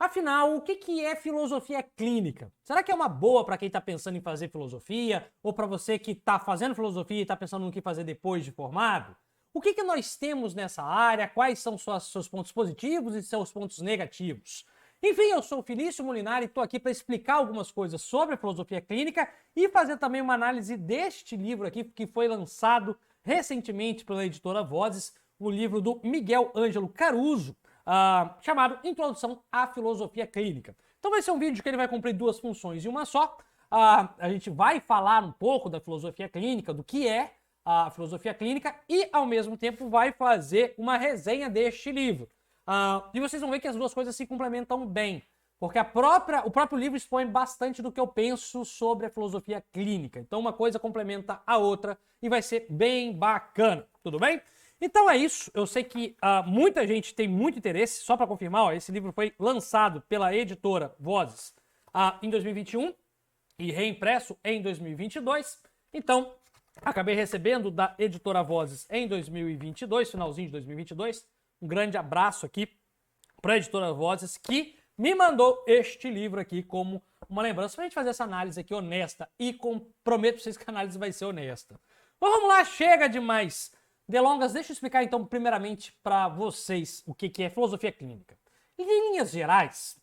Afinal, o que é filosofia clínica? Será que é uma boa para quem está pensando em fazer filosofia? Ou para você que está fazendo filosofia e está pensando no que fazer depois de formado? O que nós temos nessa área? Quais são seus pontos positivos e seus pontos negativos? Enfim, eu sou o Felício Molinari e estou aqui para explicar algumas coisas sobre a filosofia clínica e fazer também uma análise deste livro aqui, que foi lançado recentemente pela editora Vozes, o livro do Miguel Ângelo Caruso, chamado Introdução à Filosofia Clínica. Então vai ser um vídeo que ele vai cumprir duas funções em uma só. A gente vai falar um pouco da filosofia clínica, do que é a filosofia clínica e, ao mesmo tempo, vai fazer uma resenha deste livro. E vocês vão ver que as duas coisas se complementam bem, porque o próprio livro expõe bastante do que eu penso sobre a filosofia clínica. Então uma coisa complementa a outra e vai ser bem bacana, tudo bem? Então é isso, eu sei que muita gente tem muito interesse, só para confirmar, ó, esse livro foi lançado pela editora Vozes em 2021 e reimpresso em 2022, então acabei recebendo da editora Vozes em 2022, finalzinho de 2022, um grande abraço aqui para a editora Vozes que me mandou este livro aqui como uma lembrança para a gente fazer essa análise aqui honesta e prometo para vocês que a análise vai ser honesta. Mas vamos lá, chega de mais delongas, deixa eu explicar então primeiramente para vocês o que é filosofia clínica. Em linhas gerais,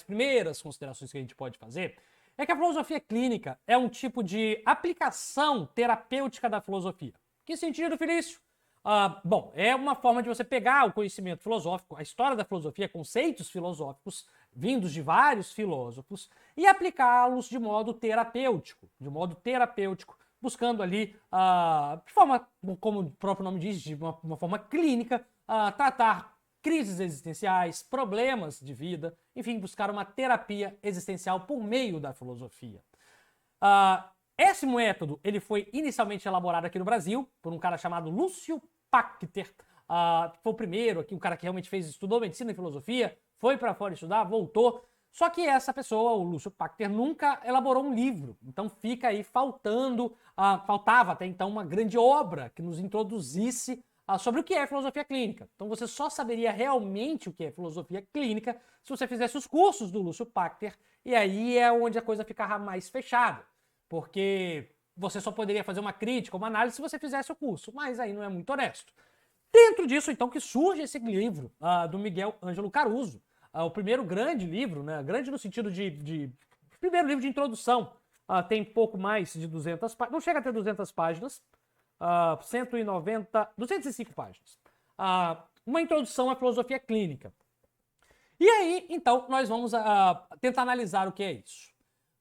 primeiras considerações que a gente pode fazer é que a filosofia clínica é um tipo de aplicação terapêutica da filosofia. Que sentido, Felício? Bom, é uma forma de você pegar o conhecimento filosófico, a história da filosofia, conceitos filosóficos vindos de vários filósofos e aplicá-los de modo terapêutico, buscando ali, de forma, como o próprio nome diz, de uma forma clínica, tratar crises existenciais, problemas de vida, enfim, buscar uma terapia existencial por meio da filosofia. Esse método ele foi inicialmente elaborado aqui no Brasil por um cara chamado Lúcio Pachter, foi o primeiro aqui, o cara que realmente estudou medicina e filosofia, foi para fora estudar, voltou. Só que essa pessoa, o Lúcio Pachter, nunca elaborou um livro. Então fica aí faltava até então uma grande obra que nos introduzisse sobre o que é filosofia clínica. Então você só saberia realmente o que é filosofia clínica se você fizesse os cursos do Lúcio Pachter, e aí é onde a coisa ficava mais fechada. Porque você só poderia fazer uma crítica, uma análise se você fizesse o curso, mas aí não é muito honesto. Dentro disso, então, que surge esse livro do Miguel Ângelo Caruso, o primeiro grande livro, né? Grande no sentido de primeiro livro de introdução, tem pouco mais de 200 páginas, não chega a ter 200 páginas, 205 páginas. Uma introdução à filosofia clínica. E aí, então, nós vamos tentar analisar o que é isso.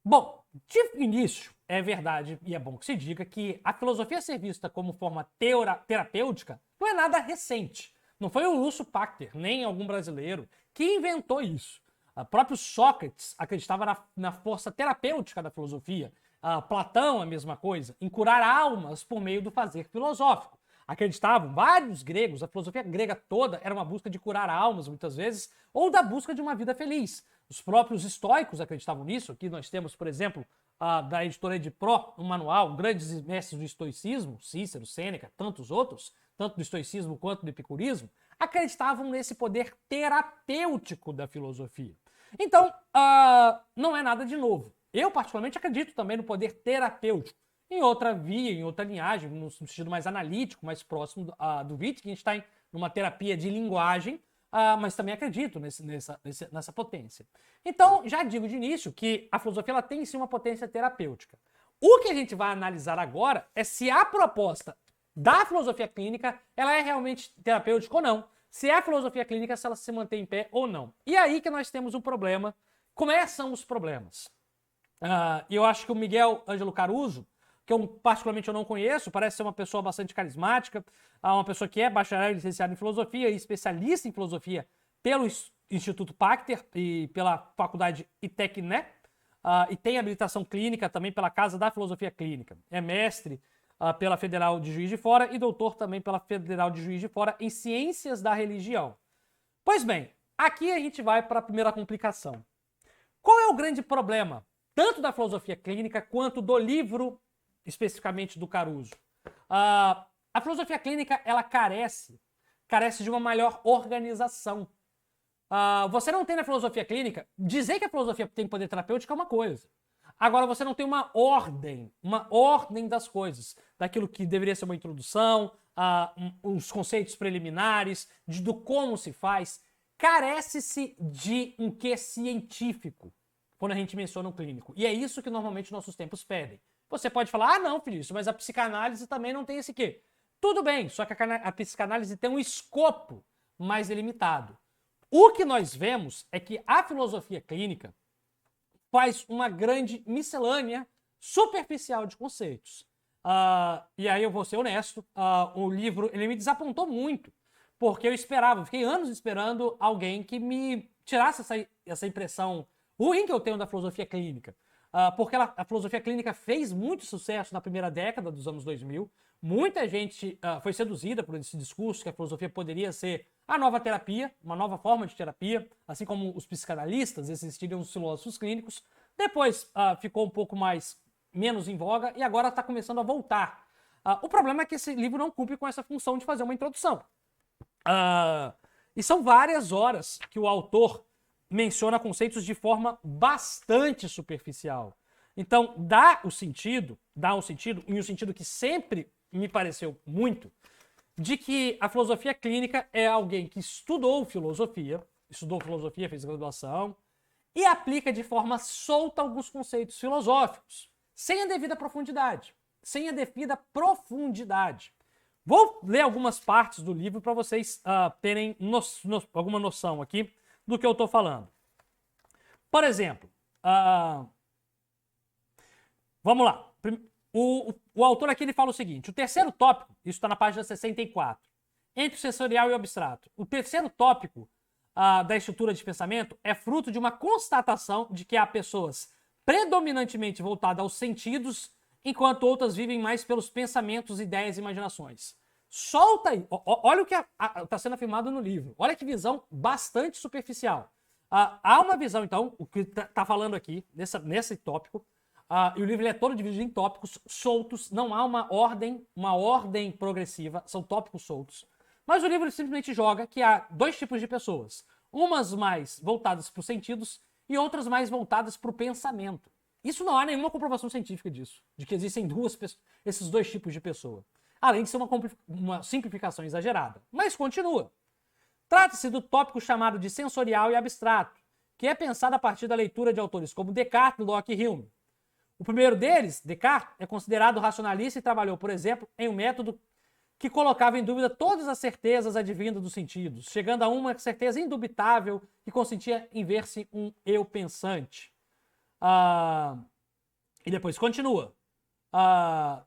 Bom, de início, é verdade e é bom que se diga que a filosofia ser vista como forma terapêutica não é nada recente. Não foi o Lúcio Pachter, nem algum brasileiro, que inventou isso. O próprio Sócrates acreditava na força terapêutica da filosofia. Platão, a mesma coisa, em curar almas por meio do fazer filosófico. Acreditavam vários gregos, a filosofia grega toda era uma busca de curar almas, muitas vezes, ou da busca de uma vida feliz. Os próprios estoicos acreditavam nisso. Aqui nós temos, por exemplo, da editora Edipro, um manual, grandes mestres do estoicismo, Cícero, Sêneca, tantos outros, tanto do estoicismo quanto do epicurismo, acreditavam nesse poder terapêutico da filosofia. Então, não é nada de novo. Eu, particularmente, acredito também no poder terapêutico. Em outra via, em outra linhagem, no sentido mais analítico, mais próximo do Wittgenstein, numa terapia de linguagem, mas também acredito nessa potência. Então, já digo de início que a filosofia ela tem em si uma potência terapêutica. O que a gente vai analisar agora é se a proposta da filosofia clínica ela é realmente terapêutica ou não. Se é a filosofia clínica, se ela se mantém em pé ou não. E aí que nós temos um problema. Começam os problemas. E eu acho que o Miguel Ângelo Caruso, que particularmente eu não conheço, parece ser uma pessoa bastante carismática, uma pessoa que é bacharel e licenciado em filosofia e especialista em filosofia pelo Instituto Pachter e pela Faculdade ITEC-NE, e tem habilitação clínica também pela Casa da Filosofia Clínica. É mestre pela Federal de Juiz de Fora e doutor também pela Federal de Juiz de Fora em Ciências da Religião. Pois bem, aqui a gente vai para a primeira complicação. Qual é o grande problema, tanto da filosofia clínica quanto do livro especificamente do Caruso? A filosofia clínica ela carece de uma maior organização. Você não tem na filosofia clínica, dizer que a filosofia tem poder terapêutico é uma coisa. Agora, você não tem uma ordem das coisas, daquilo que deveria ser uma introdução, os conceitos preliminares, do como se faz. Carece-se de um quê científico quando a gente menciona um clínico. E é isso que normalmente nossos tempos pedem. Você pode falar, não, filho, isso, mas a psicanálise também não tem esse quê. Tudo bem, só que a psicanálise tem um escopo mais delimitado. O que nós vemos é que a filosofia clínica faz uma grande miscelânea superficial de conceitos. E aí eu vou ser honesto, o livro ele me desapontou muito, porque eu fiquei anos esperando alguém que me tirasse essa impressão ruim que eu tenho da filosofia clínica. Porque a filosofia clínica fez muito sucesso na primeira década dos anos 2000. Muita gente foi seduzida por esse discurso que a filosofia poderia ser a nova terapia, uma nova forma de terapia, assim como os psicanalistas existiriam os filósofos clínicos. Depois ficou um pouco menos em voga e agora está começando a voltar. O problema é que esse livro não cumpre com essa função de fazer uma introdução. E são várias horas que o autor menciona conceitos de forma bastante superficial. Então, dá um sentido, e um sentido que sempre me pareceu muito, de que a filosofia clínica é alguém que estudou filosofia, fez graduação, e aplica de forma solta alguns conceitos filosóficos, sem a devida profundidade. Vou ler algumas partes do livro para vocês terem alguma noção aqui do que eu estou falando. Por exemplo, vamos lá. O autor aqui ele fala o seguinte: o terceiro tópico, isso está na página 64, entre o sensorial e o abstrato. O terceiro tópico da estrutura de pensamento é fruto de uma constatação de que há pessoas predominantemente voltadas aos sentidos, enquanto outras vivem mais pelos pensamentos, ideias e imaginações. Solta aí, olha o que está sendo afirmado no livro. Olha que visão bastante superficial. Há uma visão, então, o que está falando aqui, nesse tópico, e o livro é todo dividido em tópicos soltos, não há uma ordem progressiva, são tópicos soltos. Mas o livro simplesmente joga que há dois tipos de pessoas, umas mais voltadas para os sentidos e outras mais voltadas para o pensamento. Isso não há nenhuma comprovação científica disso, de que existem esses dois tipos de pessoa. Além de ser uma simplificação exagerada. Mas continua. Trata-se do tópico chamado de sensorial e abstrato, que é pensado a partir da leitura de autores como Descartes, Locke e Hume. O primeiro deles, Descartes, é considerado racionalista e trabalhou, por exemplo, em um método que colocava em dúvida todas as certezas advindas dos sentidos, chegando a uma certeza indubitável que consentia em ver-se um eu pensante. E depois continua.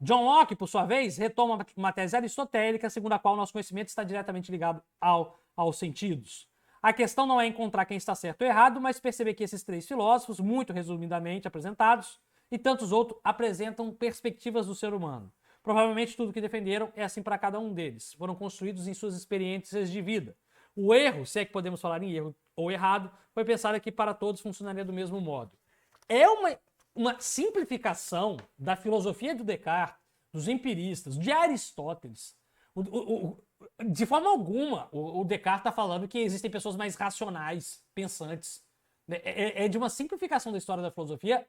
John Locke, por sua vez, retoma uma tese aristotélica, segundo a qual nosso conhecimento está diretamente ligado aos sentidos. A questão não é encontrar quem está certo ou errado, mas perceber que esses três filósofos, muito resumidamente apresentados, e tantos outros, apresentam perspectivas do ser humano. Provavelmente tudo que defenderam é assim para cada um deles. Foram construídos em suas experiências de vida. O erro, se é que podemos falar em erro ou errado, foi pensar que para todos funcionaria do mesmo modo. É uma simplificação da filosofia do Descartes, dos empiristas, de Aristóteles. De forma alguma, o Descartes está falando que existem pessoas mais racionais, pensantes. É de uma simplificação da história da filosofia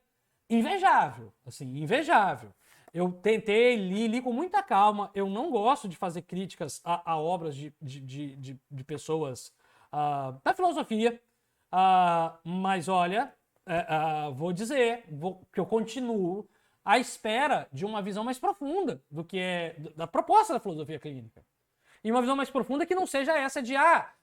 invejável, assim, invejável. Eu tentei, li com muita calma. Eu não gosto de fazer críticas a obras de pessoas da filosofia, mas olha, vou dizer que eu continuo à espera de uma visão mais profunda do que é da proposta da filosofia clínica. E uma visão mais profunda que não seja essa de,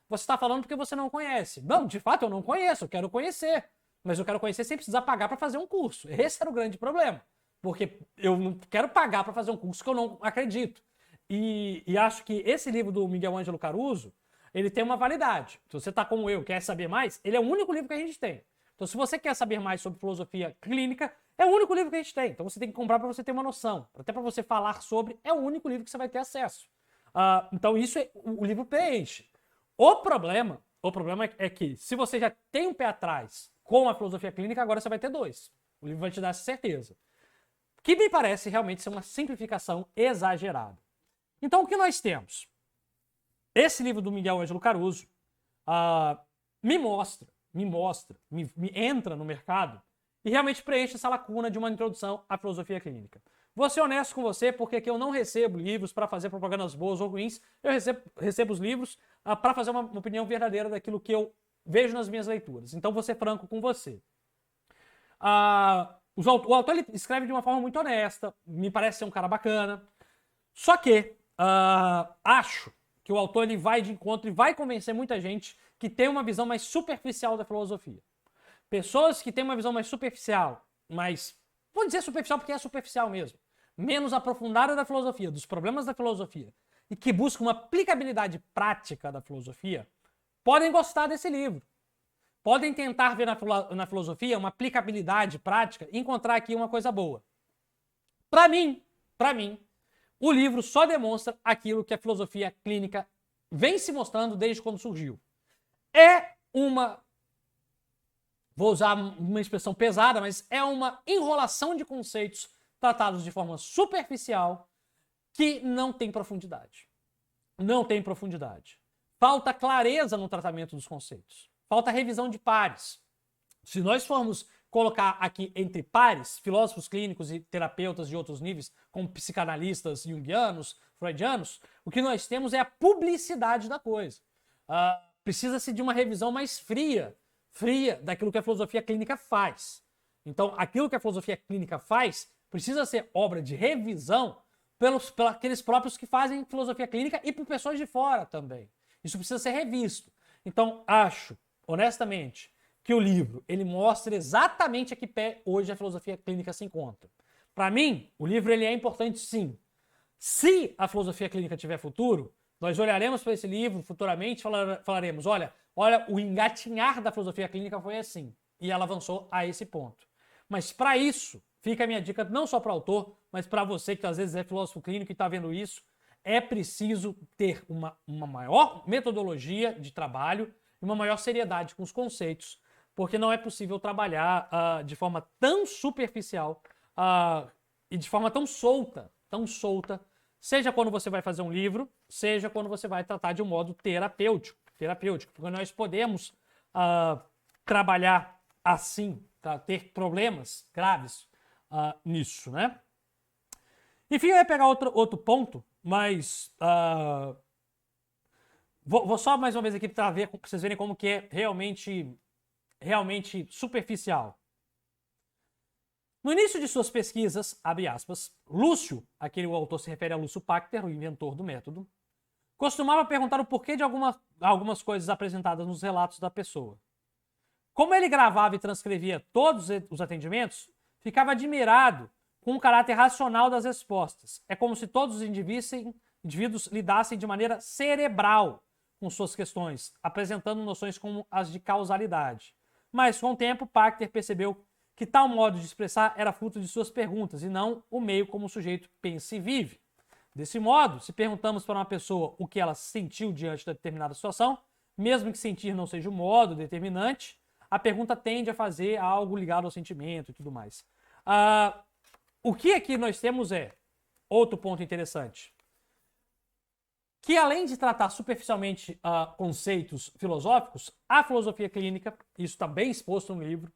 você está falando porque você não conhece. Não, de fato eu não conheço, eu quero conhecer. Mas eu quero conhecer sem precisar pagar para fazer um curso. Esse era o grande problema. Porque eu não quero pagar para fazer um curso que eu não acredito. E acho que esse livro do Miguel Ângelo Caruso, ele tem uma validade. Se você está como eu, quer saber mais, ele é o único livro que a gente tem. Então, se você quer saber mais sobre filosofia clínica, é o único livro que a gente tem. Então, você tem que comprar para você ter uma noção. Até para você falar sobre, é o único livro que você vai ter acesso. Então, isso o livro preenche. O problema é que, se você já tem um pé atrás com a filosofia clínica, agora você vai ter dois. O livro vai te dar essa certeza. Que me parece realmente ser uma simplificação exagerada. Então, o que nós temos? Esse livro do Miguel Ângelo Caruso, me entra no mercado e realmente preenche essa lacuna de uma introdução à filosofia clínica. Vou ser honesto com você, porque aqui eu não recebo livros para fazer propagandas boas ou ruins, eu recebo os livros para fazer uma opinião verdadeira daquilo que eu vejo nas minhas leituras. Então vou ser franco com você. O autor ele escreve de uma forma muito honesta, me parece ser um cara bacana, só que acho que o autor ele vai de encontro e vai convencer muita gente que tem uma visão mais superficial da filosofia. Pessoas que têm uma visão mais superficial, vou dizer superficial porque é superficial mesmo, menos aprofundada da filosofia, dos problemas da filosofia, e que buscam uma aplicabilidade prática da filosofia, podem gostar desse livro. Podem tentar ver na filosofia uma aplicabilidade prática e encontrar aqui uma coisa boa. Para mim, o livro só demonstra aquilo que a filosofia clínica vem se mostrando desde quando surgiu. Vou usar uma expressão pesada, mas é uma enrolação de conceitos tratados de forma superficial que não tem profundidade. Não tem profundidade. Falta clareza no tratamento dos conceitos. Falta revisão de pares. Se nós formos colocar aqui entre pares, filósofos clínicos e terapeutas de outros níveis, como psicanalistas junguianos, freudianos, o que nós temos é a publicidade da coisa. Precisa-se de uma revisão mais fria daquilo que a filosofia clínica faz. Então, aquilo que a filosofia clínica faz precisa ser obra de revisão pelos aqueles próprios que fazem filosofia clínica e por pessoas de fora também. Isso precisa ser revisto. Então, acho, honestamente, que o livro ele mostra exatamente a que pé hoje a filosofia clínica se encontra. Para mim, o livro ele é importante sim. Se a filosofia clínica tiver futuro, nós olharemos para esse livro futuramente e falaremos, olha, o engatinhar da filosofia clínica foi assim, e ela avançou a esse ponto. Mas para isso, fica a minha dica não só para o autor, mas para você que às vezes é filósofo clínico e está vendo isso, é preciso ter uma maior metodologia de trabalho e uma maior seriedade com os conceitos, porque não é possível trabalhar de forma tão superficial e de forma tão solta, seja quando você vai fazer um livro, seja quando você vai tratar de um modo terapêutico, porque nós podemos trabalhar assim, ter problemas graves nisso, né? Enfim, eu ia pegar outro ponto, mas vou só mais uma vez aqui para vocês verem como que é realmente superficial. No início de suas pesquisas, abre aspas, Lúcio, aquele o autor se refere a Lúcio Pachter, o inventor do método, costumava perguntar o porquê de algumas coisas apresentadas nos relatos da pessoa. Como ele gravava e transcrevia todos os atendimentos, ficava admirado com o caráter racional das respostas. É como se todos os indivíduos lidassem de maneira cerebral com suas questões, apresentando noções como as de causalidade. Mas, com o tempo, Pachter percebeu que tal modo de expressar era fruto de suas perguntas e não o meio como o sujeito pensa e vive. Desse modo, se perguntamos para uma pessoa o que ela sentiu diante da determinada situação, mesmo que sentir não seja o modo determinante, a pergunta tende a fazer algo ligado ao sentimento e tudo mais. O que aqui nós temos é outro ponto interessante. Que além de tratar superficialmente conceitos filosóficos, a filosofia clínica, isso está bem exposto no livro,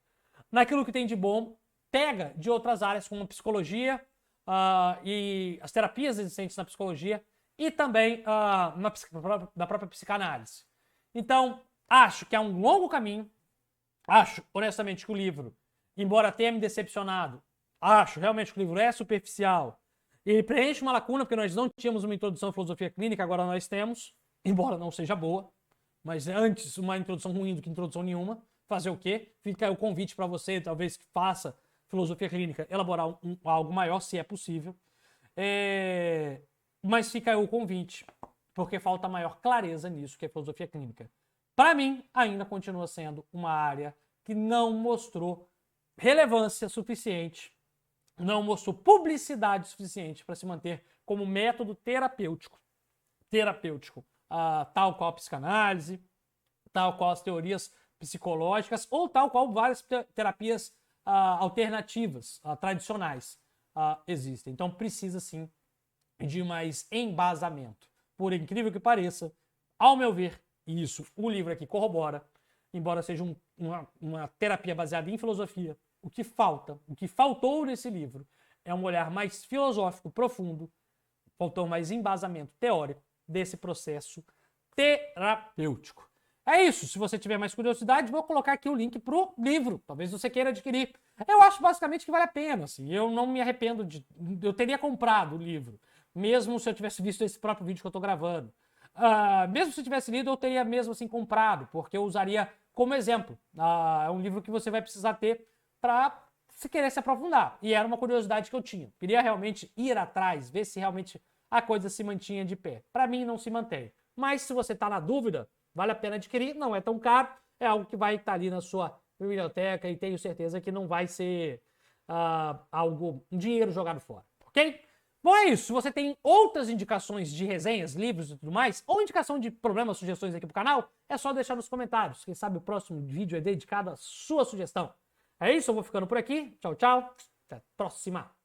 naquilo que tem de bom, pega de outras áreas como a psicologia e as terapias existentes na psicologia e também na própria psicanálise. Então, acho que é um longo caminho, acho honestamente que o livro, embora tenha me decepcionado, acho realmente que o livro é superficial, ele preenche uma lacuna, porque nós não tínhamos uma introdução à filosofia clínica, agora nós temos, embora não seja boa, mas antes uma introdução ruim do que introdução nenhuma. Fazer o quê? Fica o convite para você, talvez que faça filosofia clínica, elaborar algo maior, se é possível. Mas fica o convite, porque falta maior clareza nisso, que é filosofia clínica. Para mim, ainda continua sendo uma área que não mostrou relevância suficiente, não mostrou publicidade suficiente para se manter como método terapêutico, tal qual a psicanálise, tal qual as teorias psicológicas, ou tal qual várias terapias alternativas, tradicionais existem. Então precisa sim de mais embasamento. Por incrível que pareça, ao meu ver, e isso o livro aqui corrobora, embora seja uma terapia baseada em filosofia, o que faltou nesse livro é um olhar mais filosófico, profundo, faltou mais embasamento teórico desse processo terapêutico. É isso. Se você tiver mais curiosidade, vou colocar aqui o link pro livro. Talvez você queira adquirir. Eu acho basicamente que vale a pena. Assim. Eu não me arrependo de... Eu teria comprado o livro, mesmo se eu tivesse visto esse próprio vídeo que eu estou gravando. Mesmo se eu tivesse lido, eu teria mesmo assim comprado, porque eu usaria como exemplo. É um livro que você vai precisar ter para se querer se aprofundar. E era uma curiosidade que eu tinha. Queria realmente ir atrás, ver se realmente a coisa se mantinha de pé. Para mim, não se mantém. Mas se você está na dúvida, vale a pena adquirir, não é tão caro, é algo que vai estar ali na sua biblioteca e tenho certeza que não vai ser um dinheiro jogado fora, ok? Bom, é isso. Se você tem outras indicações de resenhas, livros e tudo mais, ou indicação de problemas, sugestões aqui pro canal, é só deixar nos comentários. Quem sabe o próximo vídeo é dedicado à sua sugestão. É isso, eu vou ficando por aqui. Tchau, tchau. Até a próxima.